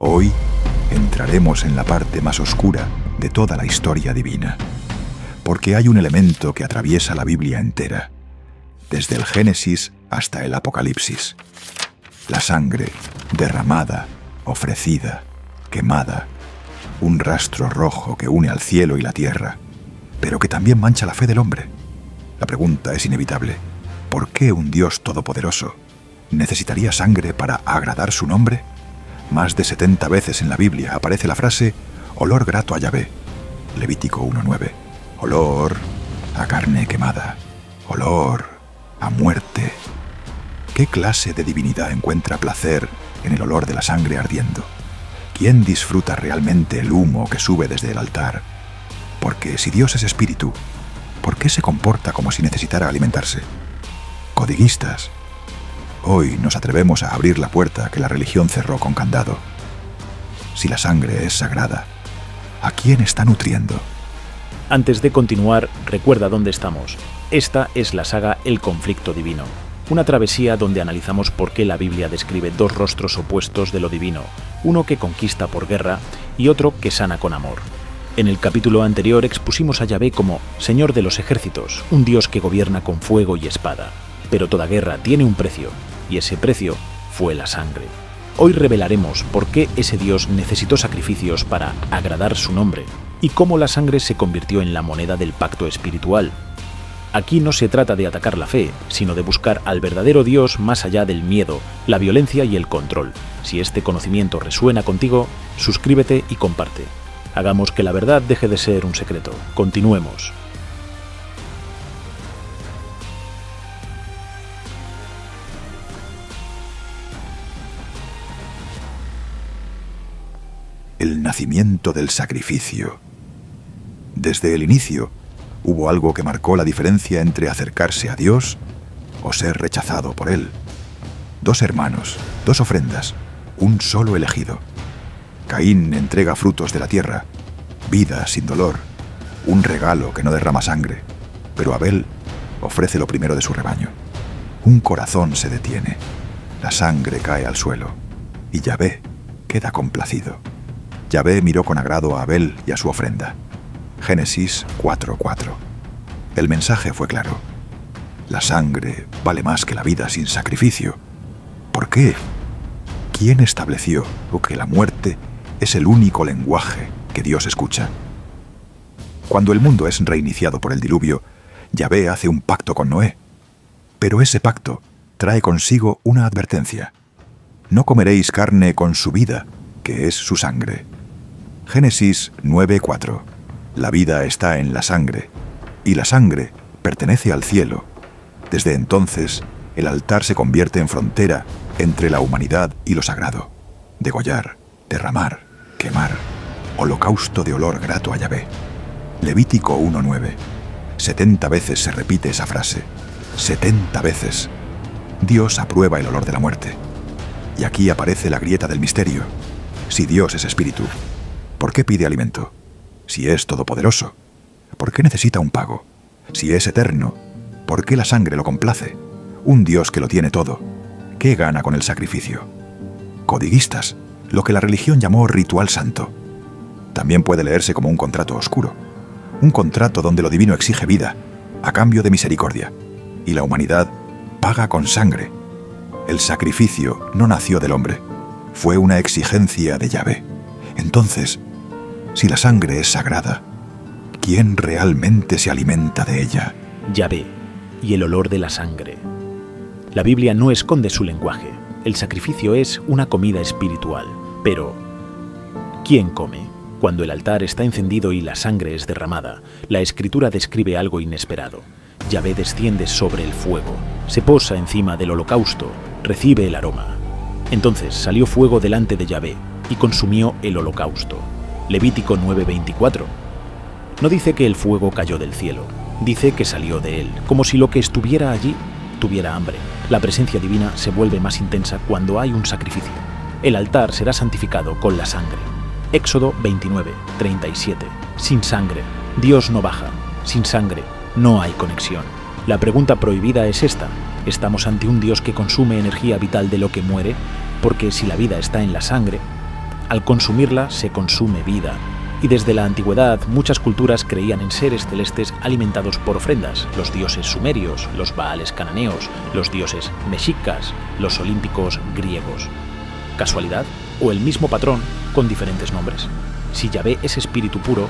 Hoy entraremos en la parte más oscura de toda la historia divina, porque hay un elemento que atraviesa la Biblia entera, desde el Génesis hasta el Apocalipsis. La sangre derramada, ofrecida, quemada, un rastro rojo que une al cielo y la tierra, pero que también mancha la fe del hombre. La pregunta es inevitable: ¿por qué un Dios todopoderoso necesitaría sangre para agradar su nombre? Más de 70 veces en la Biblia aparece la frase «olor grato a Yahvé», Levítico 1:9, olor a carne quemada, olor a muerte. ¿Qué clase de divinidad encuentra placer en el olor de la sangre ardiendo? ¿Quién disfruta realmente el humo que sube desde el altar? Porque si Dios es espíritu, ¿por qué se comporta como si necesitara alimentarse? Codiguistas. Hoy nos atrevemos a abrir la puerta que la religión cerró con candado. Si la sangre es sagrada, ¿a quién está nutriendo? Antes de continuar, recuerda dónde estamos. Esta es la saga El conflicto divino, una travesía donde analizamos por qué la Biblia describe dos rostros opuestos de lo divino, uno que conquista por guerra y otro que sana con amor. En el capítulo anterior expusimos a Yahvé como Señor de los ejércitos, un Dios que gobierna con fuego y espada. Pero toda guerra tiene un precio, y ese precio fue la sangre. Hoy revelaremos por qué ese Dios necesitó sacrificios para agradar su nombre, y cómo la sangre se convirtió en la moneda del pacto espiritual. Aquí no se trata de atacar la fe, sino de buscar al verdadero Dios más allá del miedo, la violencia y el control. Si este conocimiento resuena contigo, suscríbete y comparte. Hagamos que la verdad deje de ser un secreto. Continuemos. El nacimiento del sacrificio. Desde el inicio, hubo algo que marcó la diferencia entre acercarse a Dios o ser rechazado por Él. Dos hermanos, dos ofrendas, un solo elegido. Caín entrega frutos de la tierra, vida sin dolor, un regalo que no derrama sangre, pero Abel ofrece lo primero de su rebaño. Un corazón se detiene, la sangre cae al suelo, y Yahvé queda complacido. Yahvé miró con agrado a Abel y a su ofrenda. Génesis 4:4. El mensaje fue claro. La sangre vale más que la vida sin sacrificio. ¿Por qué? ¿Quién estableció que la muerte es el único lenguaje que Dios escucha? Cuando el mundo es reiniciado por el diluvio, Yahvé hace un pacto con Noé. Pero ese pacto trae consigo una advertencia. No comeréis carne con su vida, que es su sangre. Génesis 9:4. La vida está en la sangre, y la sangre pertenece al cielo. Desde entonces, el altar se convierte en frontera entre la humanidad y lo sagrado. Degollar, derramar, quemar, holocausto de olor grato a Yahvé. Levítico 1:9. 70 veces se repite esa frase. 70 veces. Dios aprueba el olor de la muerte. Y aquí aparece la grieta del misterio. Si Dios es espíritu, ¿por qué pide alimento? Si es todopoderoso, ¿por qué necesita un pago? Si es eterno, ¿por qué la sangre lo complace? Un Dios que lo tiene todo, ¿qué gana con el sacrificio? Codiguistas, lo que la religión llamó ritual santo. También puede leerse como un contrato oscuro. Un contrato donde lo divino exige vida, a cambio de misericordia, y la humanidad paga con sangre. El sacrificio no nació del hombre, fue una exigencia de Yahvé. Entonces, si la sangre es sagrada, ¿quién realmente se alimenta de ella? Yahvé y el olor de la sangre. La Biblia no esconde su lenguaje. El sacrificio es una comida espiritual. Pero, ¿quién come? Cuando el altar está encendido y la sangre es derramada, la Escritura describe algo inesperado. Yahvé desciende sobre el fuego, se posa encima del holocausto, recibe el aroma. Entonces salió fuego delante de Yahvé y consumió el holocausto. Levítico 9:24. No dice que el fuego cayó del cielo, dice que salió de él, como si lo que estuviera allí tuviera hambre. La presencia divina se vuelve más intensa cuando hay un sacrificio. El altar será santificado con la sangre. Éxodo 29:37. Sin sangre, Dios no baja. Sin sangre, no hay conexión. La pregunta prohibida es esta: ¿estamos ante un Dios que consume energía vital de lo que muere? Porque si la vida está en la sangre, Al consumirla se consume vida, y desde la antigüedad muchas culturas creían en seres celestes alimentados por ofrendas, los dioses sumerios, los baales cananeos, los dioses mexicas, los olímpicos griegos. ¿Casualidad? ¿O el mismo patrón con diferentes nombres? Si Yahvé es espíritu puro,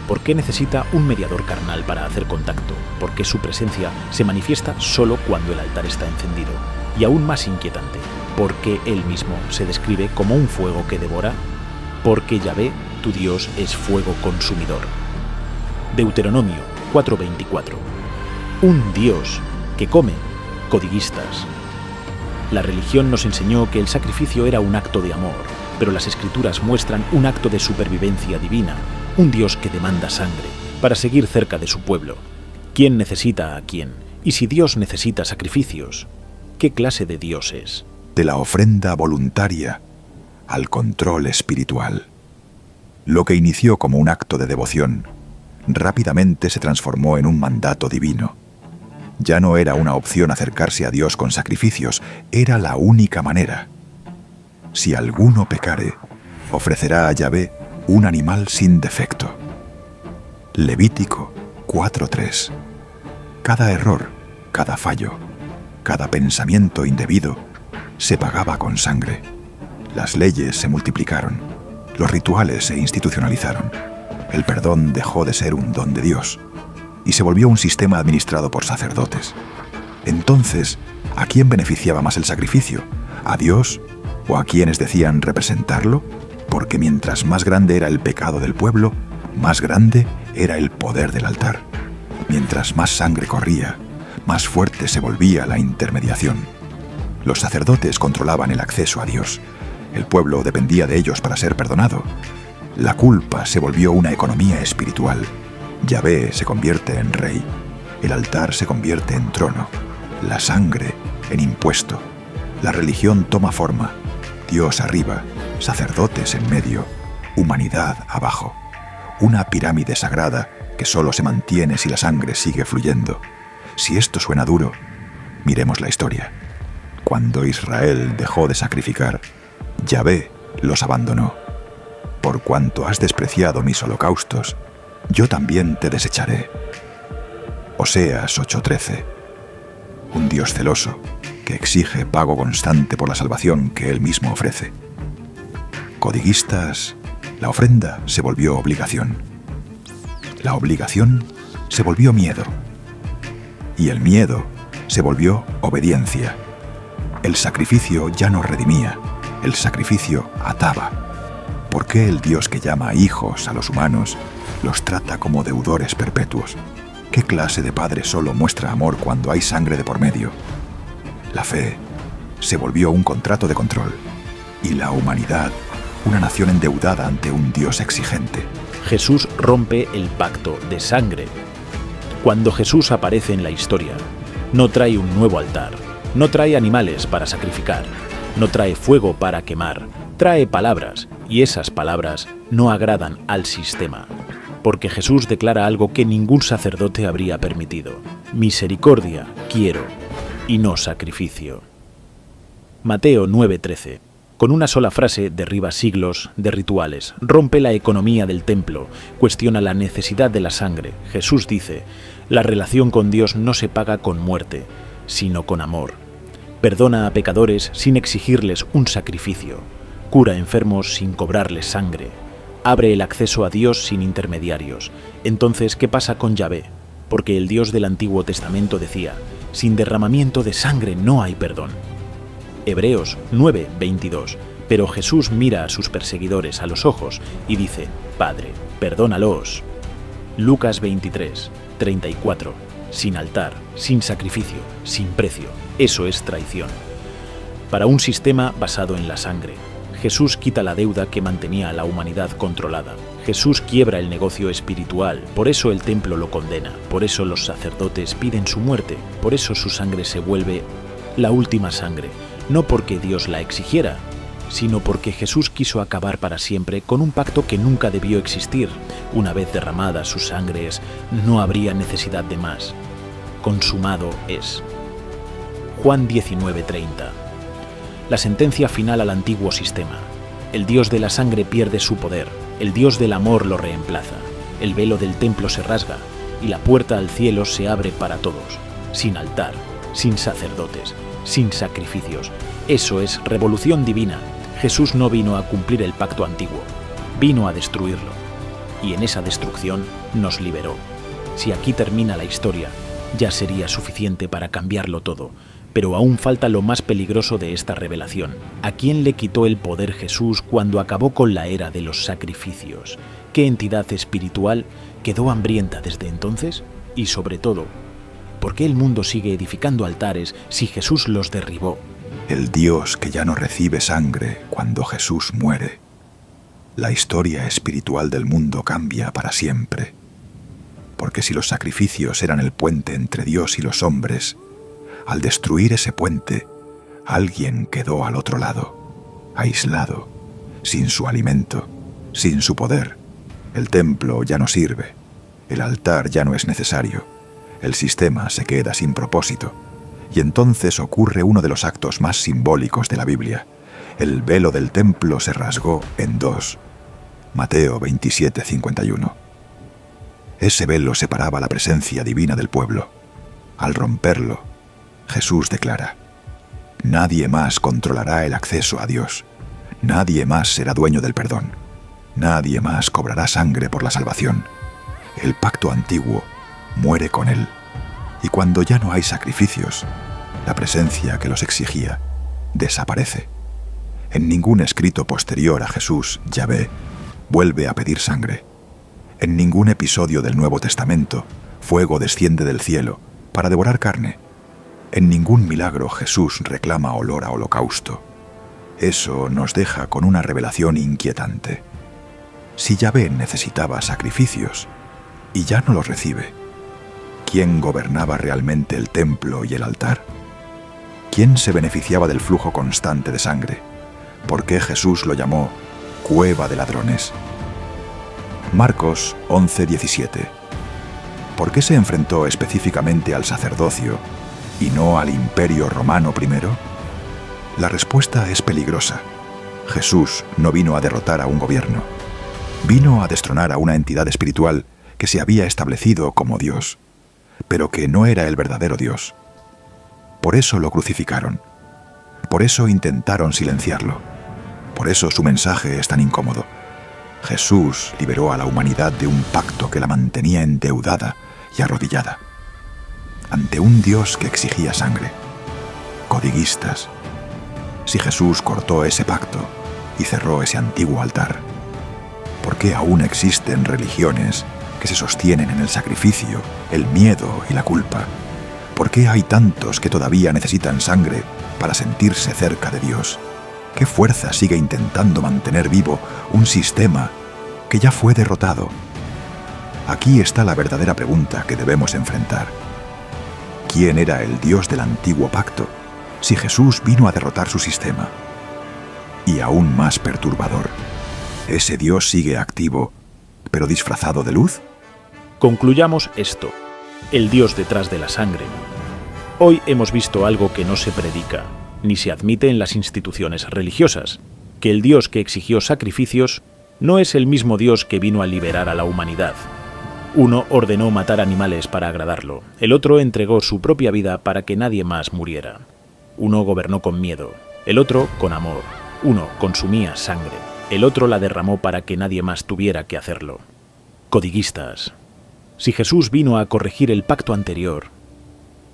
¿por qué necesita un mediador carnal para hacer contacto? ¿Por qué su presencia se manifiesta solo cuando el altar está encendido? Y aún más inquietante, ¿por qué él mismo se describe como un fuego que devora? Porque Yahvé, tu Dios, es fuego consumidor. Deuteronomio 4:24. Un Dios que come codiguistas. La religión nos enseñó que el sacrificio era un acto de amor, pero las Escrituras muestran un acto de supervivencia divina, un Dios que demanda sangre para seguir cerca de su pueblo. ¿Quién necesita a quién? Y si Dios necesita sacrificios, ¿qué clase de Dios es? De la ofrenda voluntaria al control espiritual. Lo que inició como un acto de devoción, rápidamente se transformó en un mandato divino. Ya no era una opción acercarse a Dios con sacrificios, era la única manera. Si alguno pecare, ofrecerá a Yahvé un animal sin defecto. Levítico 4:3. Cada error, cada fallo, cada pensamiento indebido se pagaba con sangre. Las leyes se multiplicaron, los rituales se institucionalizaron, el perdón dejó de ser un don de Dios y se volvió un sistema administrado por sacerdotes. Entonces, ¿a quién beneficiaba más el sacrificio? ¿A Dios o a quienes decían representarlo? Porque mientras más grande era el pecado del pueblo, más grande era el poder del altar. Mientras más sangre corría, más fuerte se volvía la intermediación. Los sacerdotes controlaban el acceso a Dios. El pueblo dependía de ellos para ser perdonado. La culpa se volvió una economía espiritual. Yahvé se convierte en rey. El altar se convierte en trono. La sangre en impuesto. La religión toma forma. Dios arriba, sacerdotes en medio, humanidad abajo. Una pirámide sagrada que solo se mantiene si la sangre sigue fluyendo. Si esto suena duro, miremos la historia. Cuando Israel dejó de sacrificar, Yahvé los abandonó. Por cuanto has despreciado mis holocaustos, yo también te desecharé. Oseas 8:13. Un Dios celoso que exige pago constante por la salvación que Él mismo ofrece. Codiguistas, la ofrenda se volvió obligación. La obligación se volvió miedo. Y el miedo se volvió obediencia. El sacrificio ya no redimía, el sacrificio ataba. ¿Por qué el Dios que llama hijos a los humanos los trata como deudores perpetuos? ¿Qué clase de padre solo muestra amor cuando hay sangre de por medio? La fe se volvió un contrato de control y la humanidad una nación endeudada ante un Dios exigente. Jesús rompe el pacto de sangre. Cuando Jesús aparece en la historia, no trae un nuevo altar, no trae animales para sacrificar, no trae fuego para quemar, trae palabras, y esas palabras no agradan al sistema, porque Jesús declara algo que ningún sacerdote habría permitido: misericordia quiero, y no sacrificio. Mateo 9:13. Con una sola frase derriba siglos de rituales, rompe la economía del templo, cuestiona la necesidad de la sangre. Jesús dice: la relación con Dios no se paga con muerte, sino con amor. Perdona a pecadores sin exigirles un sacrificio. Cura enfermos sin cobrarles sangre. Abre el acceso a Dios sin intermediarios. Entonces, ¿qué pasa con Yahvé? Porque el Dios del Antiguo Testamento decía: sin derramamiento de sangre no hay perdón. Hebreos 9:22. Pero Jesús mira a sus perseguidores a los ojos y dice: Padre, perdónalos. Lucas 23:34. Sin altar, sin sacrificio, sin precio. Eso es traición. Para un sistema basado en la sangre, Jesús quita la deuda que mantenía a la humanidad controlada. Jesús quiebra el negocio espiritual, por eso el templo lo condena, por eso los sacerdotes piden su muerte, por eso su sangre se vuelve la última sangre. No porque Dios la exigiera, sino porque Jesús quiso acabar para siempre con un pacto que nunca debió existir. Una vez derramada su sangre, no habría necesidad de más. Consumado es. Juan 19:30. La sentencia final al antiguo sistema. El Dios de la sangre pierde su poder, el Dios del amor lo reemplaza. El velo del templo se rasga y la puerta al cielo se abre para todos, sin altar, sin sacerdotes, sin sacrificios. Eso es revolución divina. Jesús no vino a cumplir el pacto antiguo, vino a destruirlo. Y en esa destrucción nos liberó. Si aquí termina la historia, ya sería suficiente para cambiarlo todo. Pero aún falta lo más peligroso de esta revelación. ¿A quién le quitó el poder Jesús cuando acabó con la era de los sacrificios? ¿Qué entidad espiritual quedó hambrienta desde entonces? Y sobre todo, ¿por qué el mundo sigue edificando altares si Jesús los derribó? El Dios que ya no recibe sangre cuando Jesús muere. La historia espiritual del mundo cambia para siempre. Porque si los sacrificios eran el puente entre Dios y los hombres, al destruir ese puente, alguien quedó al otro lado, aislado, sin su alimento, sin su poder. El templo ya no sirve, el altar ya no es necesario, el sistema se queda sin propósito. Y entonces ocurre uno de los actos más simbólicos de la Biblia. El velo del templo se rasgó en dos. Mateo 27:51. Ese velo separaba la presencia divina del pueblo. Al romperlo, Jesús declara: nadie más controlará el acceso a Dios. Nadie más será dueño del perdón. Nadie más cobrará sangre por la salvación. El pacto antiguo muere con él. Y cuando ya no hay sacrificios, la presencia que los exigía desaparece. En ningún escrito posterior a Jesús, Yahvé vuelve a pedir sangre. En ningún episodio del Nuevo Testamento, fuego desciende del cielo para devorar carne. En ningún milagro Jesús reclama olor a holocausto. Eso nos deja con una revelación inquietante. Si Yahvé necesitaba sacrificios y ya no los recibe, ¿quién gobernaba realmente el templo y el altar? ¿Quién se beneficiaba del flujo constante de sangre? ¿Por qué Jesús lo llamó cueva de ladrones? Marcos 11:17. ¿Por qué se enfrentó específicamente al sacerdocio y no al imperio romano primero? La respuesta es peligrosa. Jesús no vino a derrotar a un gobierno. Vino a destronar a una entidad espiritual que se había establecido como Dios, pero que no era el verdadero Dios. Por eso lo crucificaron. Por eso intentaron silenciarlo. Por eso su mensaje es tan incómodo. Jesús liberó a la humanidad de un pacto que la mantenía endeudada y arrodillada ante un Dios que exigía sangre. Codiguistas. Si Jesús cortó ese pacto y cerró ese antiguo altar, ¿por qué aún existen religiones que se sostienen en el sacrificio, el miedo y la culpa? ¿Por qué hay tantos que todavía necesitan sangre para sentirse cerca de Dios? ¿Qué fuerza sigue intentando mantener vivo un sistema que ya fue derrotado? Aquí está la verdadera pregunta que debemos enfrentar. ¿Quién era el Dios del antiguo pacto si Jesús vino a derrotar su sistema? Y aún más perturbador, ¿ese Dios sigue activo, pero disfrazado de luz? Concluyamos esto. El Dios detrás de la sangre. Hoy hemos visto algo que no se predica, ni se admite en las instituciones religiosas, que el Dios que exigió sacrificios no es el mismo Dios que vino a liberar a la humanidad. Uno ordenó matar animales para agradarlo, el otro entregó su propia vida para que nadie más muriera. Uno gobernó con miedo, el otro con amor. Uno consumía sangre, el otro la derramó para que nadie más tuviera que hacerlo. Codiguistas. Si Jesús vino a corregir el pacto anterior,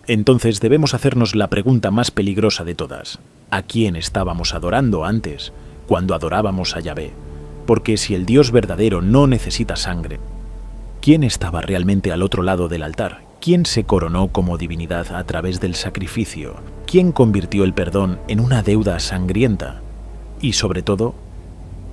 entonces debemos hacernos la pregunta más peligrosa de todas. ¿A quién estábamos adorando antes, cuando adorábamos a Yahvé? Porque si el Dios verdadero no necesita sangre, ¿quién estaba realmente al otro lado del altar? ¿Quién se coronó como divinidad a través del sacrificio? ¿Quién convirtió el perdón en una deuda sangrienta? Y sobre todo,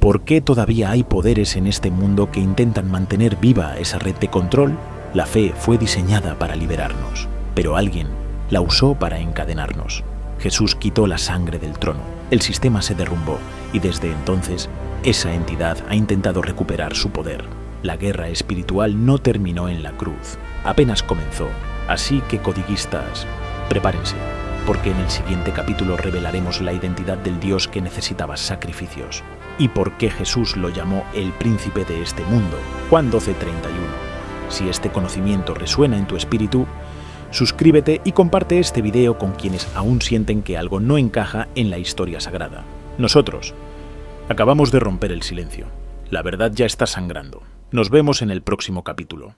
¿por qué todavía hay poderes en este mundo que intentan mantener viva esa red de control? La fe fue diseñada para liberarnos, pero alguien la usó para encadenarnos. Jesús quitó la sangre del trono, el sistema se derrumbó y desde entonces esa entidad ha intentado recuperar su poder. La guerra espiritual no terminó en la cruz, apenas comenzó. Así que, codiguistas, prepárense, porque en el siguiente capítulo revelaremos la identidad del Dios que necesitaba sacrificios. y por qué Jesús lo llamó el príncipe de este mundo. Juan 12:31. Si este conocimiento resuena en tu espíritu, suscríbete y comparte este video con quienes aún sienten que algo no encaja en la historia sagrada. Nosotros acabamos de romper el silencio. La verdad ya está sangrando. Nos vemos en el próximo capítulo.